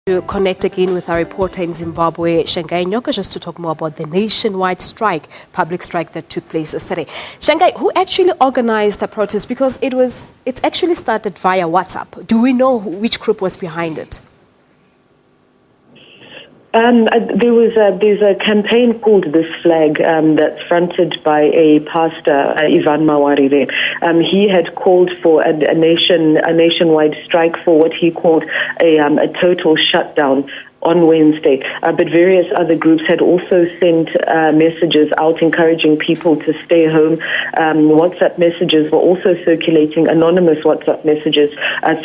To connect again with our reporter in Zimbabwe, Shingai Nyoka, just to talk more about the nationwide strike, public strike that took place yesterday. Shingai, who actually organized the protest? Because it's actually started via WhatsApp. Do we know which group was behind it? There's a campaign called This Flag that's fronted by a pastor, Ivan Mawarire. He had called for a nationwide strike for what he called a total shutdown on Wednesday, but various other groups had also sent messages out encouraging people to stay home. WhatsApp messages were also circulating, anonymous WhatsApp messages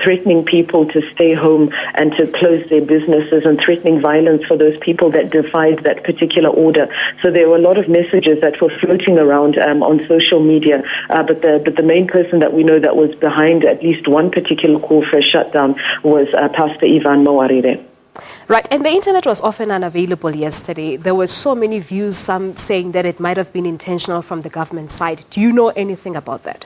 threatening people to stay home and to close their businesses and threatening violence for those people that defied that particular order. So there were a lot of messages that were floating around on social media, but the main person that we know that was behind at least one particular call for a shutdown was Pastor Ivan Mawarire. Right, and the internet was often unavailable yesterday. There were so many views, some saying that it might have been intentional from the government side. Do you know anything about that?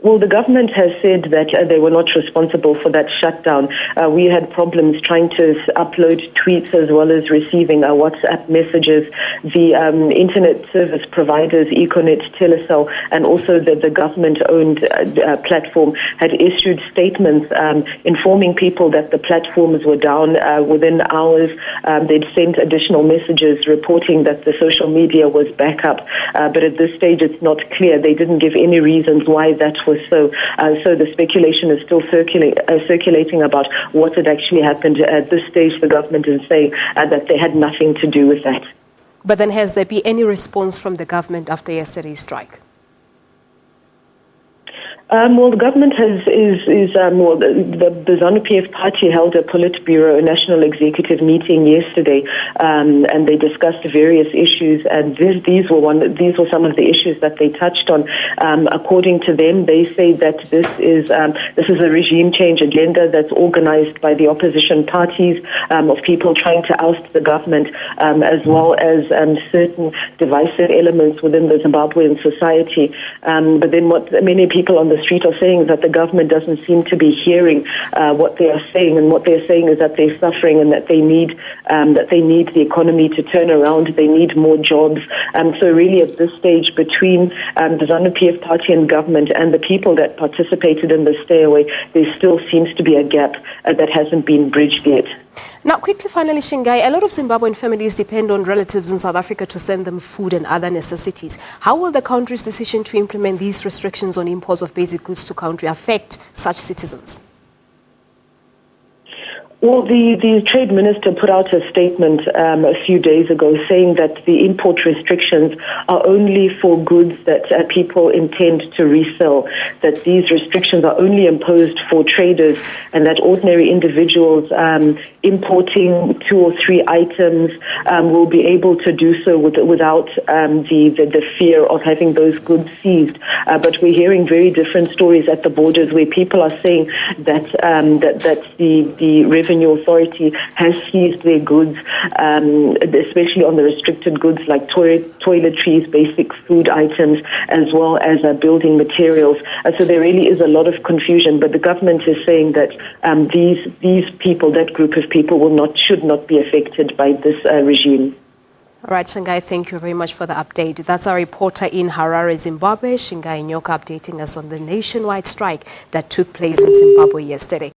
Well, the government has said that they were not responsible for that shutdown. We had problems trying to upload tweets as well as receiving WhatsApp messages. The internet service providers, Econet, Telecel, and also the government-owned platform had issued statements informing people that the platforms were down within hours. They'd sent additional messages reporting that the social media was back up. But at this stage, it's not clear. They didn't give any reasons why that was so. So the speculation is still circulating about what had actually happened. At this stage, the government is saying that they had nothing to do with that. But then has there been any response from the government after yesterday's strike? Well, the government the ZANU-PF party held a Politburo, a national executive meeting yesterday, and they discussed various issues, and these were some of the issues that they touched on. According to them, they say that this is a regime change agenda that's organized by the opposition parties of people trying to oust the government, as well as certain divisive elements within the Zimbabwean society. But then what many people on the street are saying is that the government doesn't seem to be hearing what they are saying, and what they're saying is that they're suffering and that they need the economy to turn around. They need more jobs. So really, at this stage, between the ZANU-PF party and government and the people that participated in the stay away, there still seems to be a gap that hasn't been bridged yet. Now, quickly, finally, Shingai, a lot of Zimbabwean families depend on relatives in South Africa to send them food and other necessities. How will the country's decision to implement these restrictions on imports of basic goods to country affect such citizens? Well, the trade minister put out a statement a few days ago saying that the import restrictions are only for goods that people intend to resell, that these restrictions are only imposed for traders, and that ordinary individuals importing 2 or 3 items will be able to do so without the fear of having those goods seized. But we're hearing very different stories at the borders where people are saying that the Revenue Authority has seized their goods, especially on the restricted goods like toiletries, basic food items, as well as building materials. So there really is a lot of confusion, but the government is saying that these people, that group of people, should not be affected by this regime. All right, Shingai, thank you very much for the update. That's our reporter in Harare, Zimbabwe, Shingai Nyoka, updating us on the nationwide strike that took place in Zimbabwe yesterday.